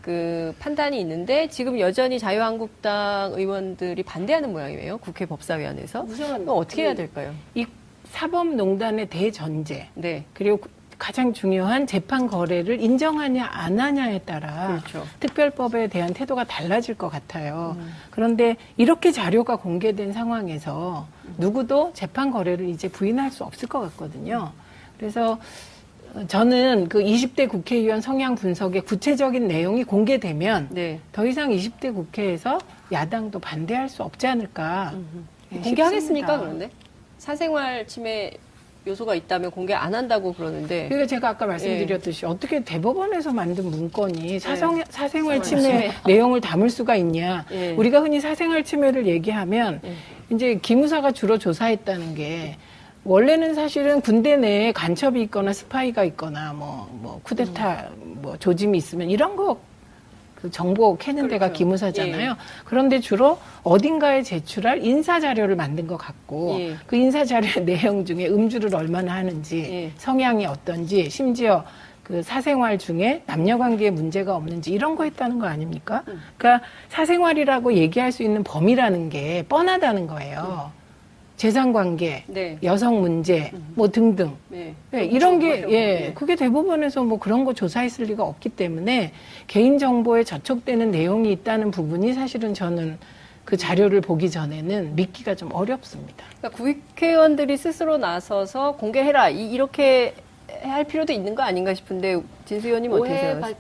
[SPEAKER 2] 그 판단이 있는데 지금 여전히 자유한국당 의원들이 반대하는 모양이에요. 국회 법사위원회에서.
[SPEAKER 1] 우선
[SPEAKER 2] 그럼 어떻게 해야 될까요?
[SPEAKER 1] 이 사법농단의 대전제
[SPEAKER 2] 네.
[SPEAKER 1] 그리고 가장 중요한 재판 거래를 인정하냐 안 하냐에 따라
[SPEAKER 2] 그렇죠.
[SPEAKER 1] 특별법에 대한 태도가 달라질 것 같아요. 그런데 이렇게 자료가 공개된 상황에서 누구도 재판 거래를 이제 부인할 수 없을 것 같거든요. 그래서 저는 그 20대 국회의원 성향 분석의 구체적인 내용이 공개되면
[SPEAKER 2] 네.
[SPEAKER 1] 더 이상 20대 국회에서 야당도 반대할 수 없지 않을까.
[SPEAKER 2] 공개하겠습니까,
[SPEAKER 1] 싶습니다.
[SPEAKER 2] 그런데? 사생활 침해 요소가 있다면 공개 안 한다고 그러는데.
[SPEAKER 1] 그러니까 제가 아까 말씀드렸듯이 어떻게 대법원에서 만든 문건이 사생활 침해 내용을 담을 수가 있냐.
[SPEAKER 2] 예.
[SPEAKER 1] 우리가 흔히 사생활 침해를 얘기하면
[SPEAKER 2] 예.
[SPEAKER 1] 이제 기무사가 주로 조사했다는 게 원래는 사실은 군대 내에 간첩이 있거나 스파이가 있거나 뭐 쿠데타 뭐 조짐이 있으면 이런 거 그 정보 캐는 데가
[SPEAKER 2] 그렇죠.
[SPEAKER 1] 기무사잖아요.
[SPEAKER 2] 예.
[SPEAKER 1] 그런데 주로 어딘가에 제출할 인사 자료를 만든 것 같고
[SPEAKER 2] 예.
[SPEAKER 1] 그 인사 자료의 내용 중에 음주를 얼마나 하는지
[SPEAKER 2] 예.
[SPEAKER 1] 성향이 어떤지 심지어 그 사생활 중에 남녀 관계에 문제가 없는지 이런 거 했다는 거 아닙니까? 그러니까 사생활이라고 얘기할 수 있는 범위라는 게 뻔하다는 거예요. 재산 관계,
[SPEAKER 2] 네.
[SPEAKER 1] 여성 문제 뭐 등등.
[SPEAKER 2] 네.
[SPEAKER 1] 예, 이런 게,
[SPEAKER 2] 그렇죠.
[SPEAKER 1] 예,
[SPEAKER 2] 네.
[SPEAKER 1] 그게 대법원에서 뭐 그런 거 조사했을 리가 없기 때문에 개인정보에 저촉되는 내용이 있다는 부분이 사실은 저는 그 자료를 보기 전에는 믿기가 좀 어렵습니다.
[SPEAKER 2] 그러니까 국회의원들이 스스로 나서서 공개해라. 이렇게 할 필요도 있는 거 아닌가 싶은데 진수 의원님 어떻게 생각하세요?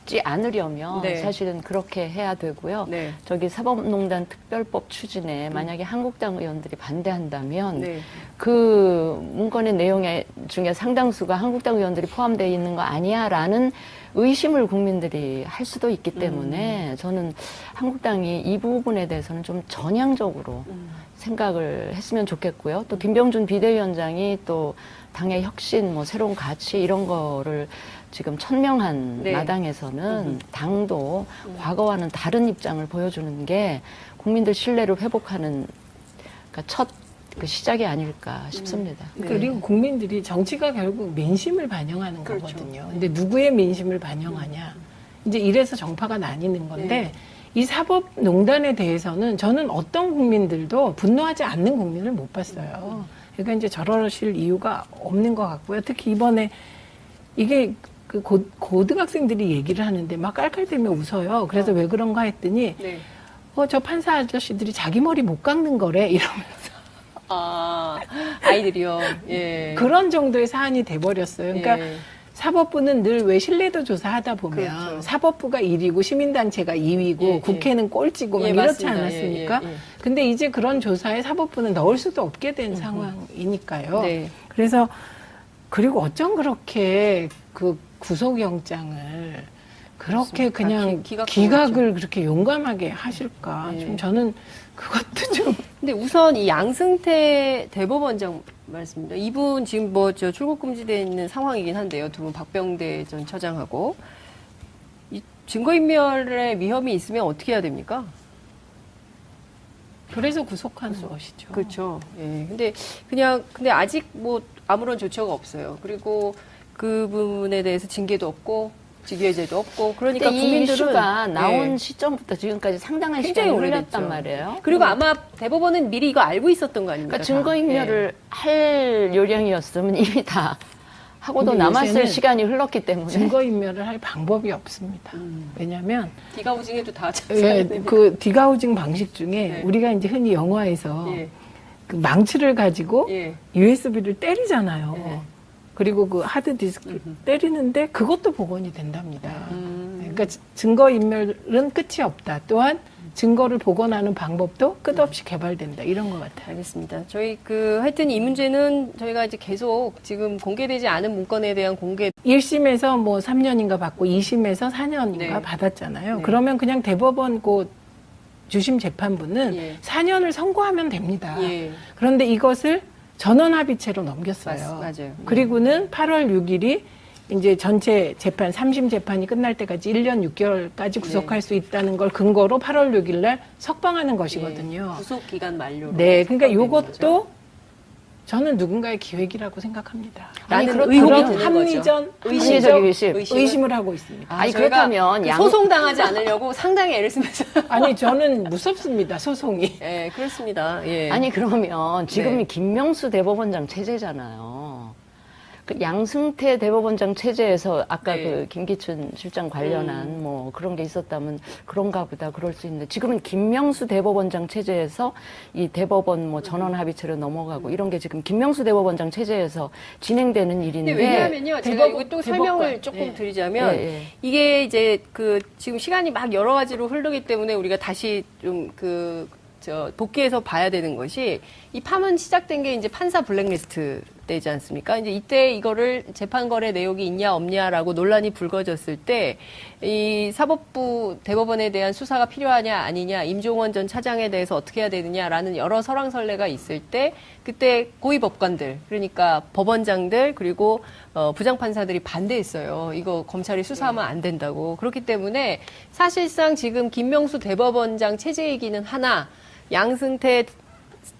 [SPEAKER 3] 오해받지 않으려면
[SPEAKER 2] 네.
[SPEAKER 3] 사실은 그렇게 해야 되고요.
[SPEAKER 2] 네.
[SPEAKER 3] 저기 사법농단 특별법 추진에 만약에 한국당 의원들이 반대한다면
[SPEAKER 2] 네.
[SPEAKER 3] 그 문건의 내용 중에 상당수가 한국당 의원들이 포함되어 있는 거 아니야라는 의심을 국민들이 할 수도 있기 때문에 저는 한국당이 이 부분에 대해서는 좀 전향적으로 생각을 했으면 좋겠고요. 또 김병준 비대위원장이 또 당의 혁신, 뭐 새로운 가치 이런 거를 지금 천명한
[SPEAKER 2] 네.
[SPEAKER 3] 마당에서는 당도 과거와는 다른 입장을 보여주는 게 국민들 신뢰를 회복하는 그러니까 첫 그 시작이 아닐까 싶습니다.
[SPEAKER 2] 네.
[SPEAKER 1] 그리고 국민들이 정치가 결국 민심을 반영하는
[SPEAKER 2] 그렇죠.
[SPEAKER 1] 거거든요. 근데 누구의 민심을 반영하냐. 이제 이래서 정파가 나뉘는 건데
[SPEAKER 2] 네.
[SPEAKER 1] 이 사법농단에 대해서는 저는 어떤 국민들도 분노하지 않는 국민을 못 봤어요. 그러니까 이제 저러실 이유가 없는 것 같고요. 특히 이번에 이게 그 고등학생들이 얘기를 하는데 막 깔깔대며 웃어요. 그래서 왜 그런가 했더니
[SPEAKER 2] 네.
[SPEAKER 1] 저 판사 아저씨들이 자기 머리 못 깎는 거래 이러면서
[SPEAKER 2] 아, 아이들이요. 예.
[SPEAKER 1] 그런 정도의 사안이 돼버렸어요. 그러니까
[SPEAKER 2] 예.
[SPEAKER 1] 사법부는 늘 왜 신뢰도 조사하다 보면
[SPEAKER 2] 그렇죠.
[SPEAKER 1] 사법부가 1위고 시민단체가 2위고
[SPEAKER 2] 예,
[SPEAKER 1] 국회는 꼴찌고 막
[SPEAKER 2] 예,
[SPEAKER 1] 이렇지
[SPEAKER 2] 맞습니다.
[SPEAKER 1] 않았습니까?
[SPEAKER 2] 예, 예, 예.
[SPEAKER 1] 근데 이제 그런 조사에 사법부는 넣을 수도 없게 된 상황이니까요.
[SPEAKER 2] 네.
[SPEAKER 1] 그래서 그리고 어쩜 그렇게 그 구속영장을 그렇게
[SPEAKER 2] 그렇습니다.
[SPEAKER 1] 그냥 기각을 그렇게 용감하게 하실까?
[SPEAKER 2] 네.
[SPEAKER 1] 좀 저는 그것도 좀
[SPEAKER 2] 근데 우선 이 양승태 대법원장 말씀입니다. 이분 지금 뭐 저 출국 금지되어 있는 상황이긴 한데요. 두 분 박병대 전 처장하고 이 증거인멸의 위험이 있으면 어떻게 해야 됩니까?
[SPEAKER 1] 그래서 구속하는 것이죠.
[SPEAKER 2] 그렇죠. 예. 근데 아직 뭐 아무런 조처가 없어요. 그리고 그 부분에 대해서 징계도 없고 직위해제도 없고 그러니까
[SPEAKER 3] 이
[SPEAKER 2] 국민들은
[SPEAKER 3] 이슈가 나온
[SPEAKER 2] 예.
[SPEAKER 3] 시점부터 지금까지 상당한
[SPEAKER 2] 굉장히
[SPEAKER 3] 시간이
[SPEAKER 2] 오래됐죠.
[SPEAKER 3] 흘렀단 말이에요.
[SPEAKER 2] 그리고 아마 대법원은 미리 이거 알고 있었던 거 아닙니까?
[SPEAKER 3] 그러니까 증거인멸을 할 요량이었으면 이미 다 하고도
[SPEAKER 1] 근데
[SPEAKER 3] 남았을
[SPEAKER 1] 요새는
[SPEAKER 3] 시간이 흘렀기 때문에
[SPEAKER 1] 증거인멸을 할 방법이 없습니다. 왜냐하면
[SPEAKER 2] 디가우징에도 다
[SPEAKER 1] 그 디가우징 방식 중에
[SPEAKER 2] 네.
[SPEAKER 1] 우리가 이제 흔히 영화에서
[SPEAKER 2] 예.
[SPEAKER 1] 그 망치를 가지고
[SPEAKER 2] 예.
[SPEAKER 1] USB를 때리잖아요.
[SPEAKER 2] 네.
[SPEAKER 1] 그리고 그 하드디스크를 때리는데 그것도 복원이 된답니다.
[SPEAKER 2] 음.
[SPEAKER 1] 그러니까 증거인멸은 끝이 없다. 또한 증거를 복원하는 방법도 끝없이 개발된다. 이런 것 같아요.
[SPEAKER 2] 알겠습니다. 저희 하여튼 이 문제는 저희가 이제 계속 지금 공개되지 않은 문건에 대한 공개
[SPEAKER 1] 1심에서 뭐 3년인가 받고 2심에서 4년인가
[SPEAKER 2] 네.
[SPEAKER 1] 받았잖아요.
[SPEAKER 2] 네.
[SPEAKER 1] 그러면 그냥 대법원 그 주심 재판부는
[SPEAKER 2] 예.
[SPEAKER 1] 4년을 선고하면 됩니다.
[SPEAKER 2] 예.
[SPEAKER 1] 그런데 이것을 전원합의체로 넘겼어요.
[SPEAKER 2] 맞아요.
[SPEAKER 1] 그리고는 8월 6일이 이제 전체 재판, 3심 재판이 끝날 때까지 1년 6개월까지 구속할 수 있다는 걸 근거로 8월 6일 날 석방하는 것이거든요.
[SPEAKER 2] 예. 구속 기간 만료로.
[SPEAKER 1] 네, 그러니까
[SPEAKER 2] 석방되는 거죠.
[SPEAKER 1] 이것도 저는 누군가의 기획이라고 생각합니다.
[SPEAKER 2] 라는
[SPEAKER 1] 그렇다면
[SPEAKER 2] 의혹이 드는
[SPEAKER 1] 합리적
[SPEAKER 3] 합리적 의심.
[SPEAKER 1] 의심을 하고 있습니다.
[SPEAKER 3] 아니,
[SPEAKER 2] 저희가
[SPEAKER 3] 그렇다면 양-
[SPEAKER 2] 소송당하지 않으려고 상당히 애를 쓰면서.
[SPEAKER 1] 아니 저는 무섭습니다. 소송이.
[SPEAKER 2] 예, 그렇습니다. 예.
[SPEAKER 3] 아니 그러면 지금이
[SPEAKER 2] 네.
[SPEAKER 3] 김명수 대법원장 체제잖아요. 그 양승태 대법원장 체제에서 아까
[SPEAKER 2] 네.
[SPEAKER 3] 그 김기춘 실장 관련한 뭐 그런 게 있었다면 그런가 보다 그럴 수 있는데 지금은 김명수 대법원장 체제에서 이 대법원 뭐 전원 합의체로 넘어가고 이런 게 지금 김명수 대법원장 체제에서 진행되는 일인데
[SPEAKER 2] 근데 왜냐하면요, 제가
[SPEAKER 1] 대법-
[SPEAKER 2] 이거 또
[SPEAKER 1] 대법관.
[SPEAKER 2] 설명을 조금
[SPEAKER 1] 네.
[SPEAKER 2] 드리자면
[SPEAKER 3] 예, 예.
[SPEAKER 2] 이게 이제 지금 시간이 막 여러 가지로 흐르기 때문에 우리가 다시 좀 복귀해서 봐야 되는 것이 이 파문 시작된 게 이제 판사 블랙리스트 때지 않습니까? 이제 이때 이거를 재판 거래 내역이 있냐 없냐라고 논란이 불거졌을 때 이 사법부 대법원에 대한 수사가 필요하냐 아니냐 임종원 전 차장에 대해서 어떻게 해야 되느냐라는 여러 설왕설래가 있을 때 그때 고위 법관들 그러니까 법원장들 그리고 부장판사들이 반대했어요. 이거 검찰이 수사하면 안 된다고. 그렇기 때문에 사실상 지금 김명수 대법원장 체제이기는 하나 양승태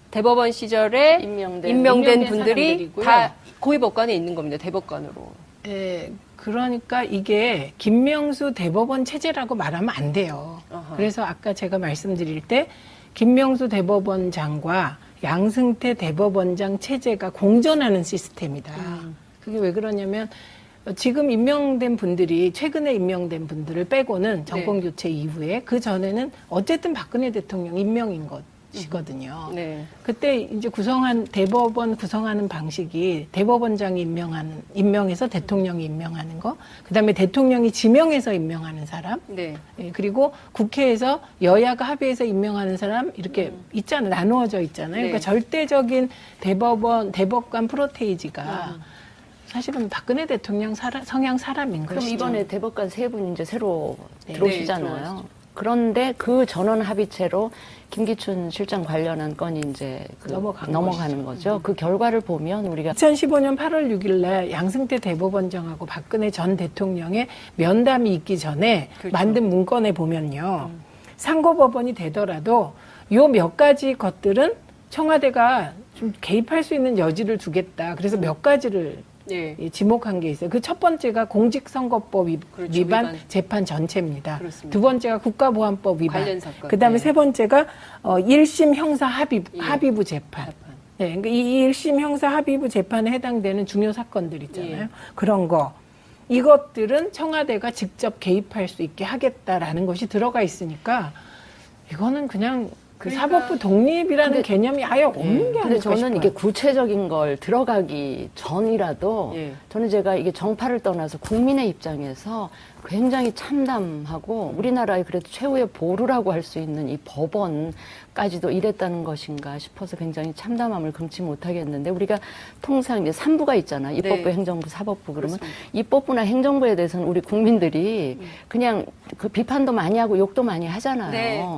[SPEAKER 2] 대법원 시절에 임명된 분들이
[SPEAKER 1] 사람들이고요.
[SPEAKER 2] 다 고위법관에 있는 겁니다. 대법관으로.
[SPEAKER 1] 예, 그러니까 이게 김명수 대법원 체제라고 말하면 안 돼요.
[SPEAKER 2] 아하.
[SPEAKER 1] 그래서 아까 제가 말씀드릴 때 김명수 대법원장과 양승태 대법원장 체제가 공존하는 시스템이다. 그게 왜 그러냐면 지금 임명된 분들이 최근에 임명된 분들을 빼고는 정권 교체 이후에 그 전에는 어쨌든 박근혜 대통령 임명인 것이거든요.
[SPEAKER 2] 네.
[SPEAKER 1] 그때 이제 대법원 구성하는 방식이 대법원장이 임명해서 대통령이 임명하는 거, 그다음에 대통령이 지명해서 임명하는 사람,
[SPEAKER 2] 네.
[SPEAKER 1] 예, 그리고 국회에서 여야가 합의해서 임명하는 사람 이렇게 있잖아요. 나누어져 있잖아요.
[SPEAKER 2] 네.
[SPEAKER 1] 그러니까 절대적인 대법관 프로테이지가 사실은 박근혜 대통령 성향 사람인
[SPEAKER 3] 그럼
[SPEAKER 1] 것이죠.
[SPEAKER 3] 이번에 대법관 세 분 이제 새로
[SPEAKER 1] 네.
[SPEAKER 3] 들어오시잖아요.
[SPEAKER 2] 네, 들어오시죠.
[SPEAKER 3] 그런데 그 전원 합의체로 김기춘 실장 관련한 건이 이제 넘어가는 거죠. 그 결과를 보면 우리가
[SPEAKER 1] 2015년 8월 6일 날 양승태 대법원장하고 박근혜 전 대통령의 면담이 있기 전에
[SPEAKER 2] 그렇죠.
[SPEAKER 1] 만든 문건에 보면요. 상고법원이 되더라도 요 몇 가지 것들은 청와대가 좀 개입할 수 있는 여지를 두겠다. 그래서 몇 가지를
[SPEAKER 2] 네.
[SPEAKER 1] 지목한 게 있어요. 그 첫 번째가 공직선거법
[SPEAKER 2] 그렇죠,
[SPEAKER 1] 위반
[SPEAKER 2] 위반.
[SPEAKER 1] 재판 전체입니다.
[SPEAKER 2] 그렇습니다.
[SPEAKER 1] 두 번째가 국가보안법 위반.
[SPEAKER 2] 관련 사건.
[SPEAKER 1] 그다음에
[SPEAKER 2] 네.
[SPEAKER 1] 세 번째가 1심 형사
[SPEAKER 2] 예.
[SPEAKER 1] 합의부 재판.
[SPEAKER 2] 재판.
[SPEAKER 1] 네, 그러니까 이 1심 형사 합의부 재판에 해당되는 중요 사건들 있잖아요.
[SPEAKER 2] 예.
[SPEAKER 1] 그런 거. 이것들은 청와대가 직접 개입할 수 있게 하겠다라는 것이 들어가 있으니까 이거는 그냥 그
[SPEAKER 2] 그러니까-
[SPEAKER 1] 사법부 독립이라는
[SPEAKER 3] 근데-
[SPEAKER 1] 개념이 아예 없는 게
[SPEAKER 3] 근데
[SPEAKER 1] 아닐까
[SPEAKER 3] 저는
[SPEAKER 1] 싶어요.
[SPEAKER 3] 이게 구체적인 걸 들어가기 전이라도
[SPEAKER 2] 예.
[SPEAKER 3] 저는 제가 이게 정파를 떠나서 국민의 입장에서 굉장히 참담하고 우리나라의 그래도 최후의 보루라고 할 수 있는 이 법원까지도 이랬다는 것인가 싶어서 굉장히 참담함을 금치 못하겠는데 우리가 통상 이제 3부가 있잖아. 입법부,
[SPEAKER 2] 네.
[SPEAKER 3] 행정부, 사법부. 그러면
[SPEAKER 2] 그렇습니다.
[SPEAKER 3] 입법부나 행정부에 대해서는 우리 국민들이 그냥 그 비판도 많이 하고 욕도 많이 하잖아요.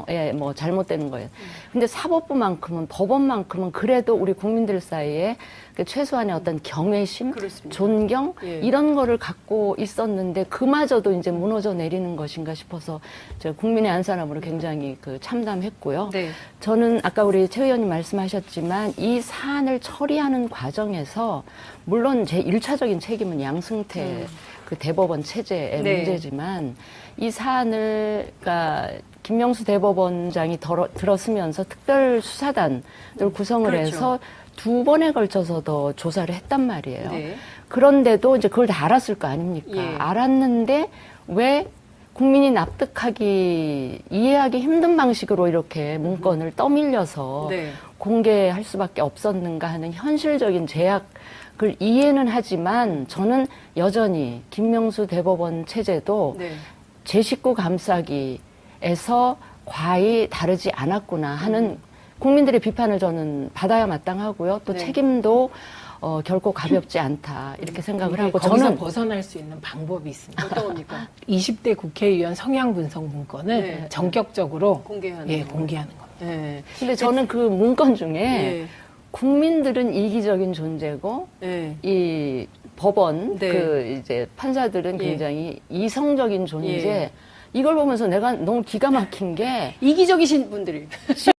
[SPEAKER 2] 네.
[SPEAKER 3] 예, 뭐 잘못되는 거예요. 근데 사법부만큼은 법원만큼은 그래도 우리 국민들 사이에 그 최소한의 어떤 경외심,
[SPEAKER 2] 그렇습니다.
[SPEAKER 3] 존경
[SPEAKER 2] 예.
[SPEAKER 3] 이런 거를 갖고 있었는데 그마저도 이제 무너져 내리는 것인가 싶어서 저 국민의 한 사람으로 굉장히 그 참담했고요.
[SPEAKER 2] 네.
[SPEAKER 3] 저는 아까 우리 최 의원님 말씀하셨지만 이 사안을 처리하는 과정에서 물론 제 1차적인 책임은 양승태 그 대법원 체제의
[SPEAKER 2] 네.
[SPEAKER 3] 문제지만 이 사안을 그러니까 김명수 대법원장이 들었으면서 특별수사단을 구성을
[SPEAKER 2] 그렇죠.
[SPEAKER 3] 해서 2번에 걸쳐서 더 조사를 했단 말이에요.
[SPEAKER 2] 네.
[SPEAKER 3] 그런데도 이제 그걸 다 알았을 거 아닙니까?
[SPEAKER 2] 예.
[SPEAKER 3] 알았는데 왜 국민이 납득하기, 이해하기 힘든 방식으로 이렇게 문건을 떠밀려서
[SPEAKER 2] 네.
[SPEAKER 3] 공개할 수밖에 없었는가 하는 현실적인 제약을 이해는 하지만 저는 여전히 김명수 대법원 체제도
[SPEAKER 2] 네.
[SPEAKER 3] 제 식구 감싸기에서 과히 다르지 않았구나 하는 국민들의 비판을 저는 받아야 마땅하고요. 또
[SPEAKER 2] 네.
[SPEAKER 3] 책임도 결코 가볍지 않다 이렇게 생각을
[SPEAKER 1] 근데
[SPEAKER 3] 하고
[SPEAKER 1] 거기서
[SPEAKER 3] 저는
[SPEAKER 1] 벗어날 수 있는 방법이 있습니다.
[SPEAKER 2] 어떤 겁니까?
[SPEAKER 1] 20대 국회의원 성향 분석 문건을
[SPEAKER 2] 네.
[SPEAKER 1] 전격적으로
[SPEAKER 2] 공개하는 거.
[SPEAKER 1] 공개하는 겁니다.
[SPEAKER 2] 네.
[SPEAKER 3] 근데 저는 그 문건 중에
[SPEAKER 2] 예.
[SPEAKER 3] 국민들은 이기적인 존재고
[SPEAKER 2] 예.
[SPEAKER 3] 이 법원
[SPEAKER 2] 네.
[SPEAKER 3] 그 이제 판사들은
[SPEAKER 2] 예.
[SPEAKER 3] 굉장히 이성적인 존재
[SPEAKER 2] 예.
[SPEAKER 3] 이걸 보면서 내가 너무 기가 막힌 게
[SPEAKER 2] 이기적이신 분들이.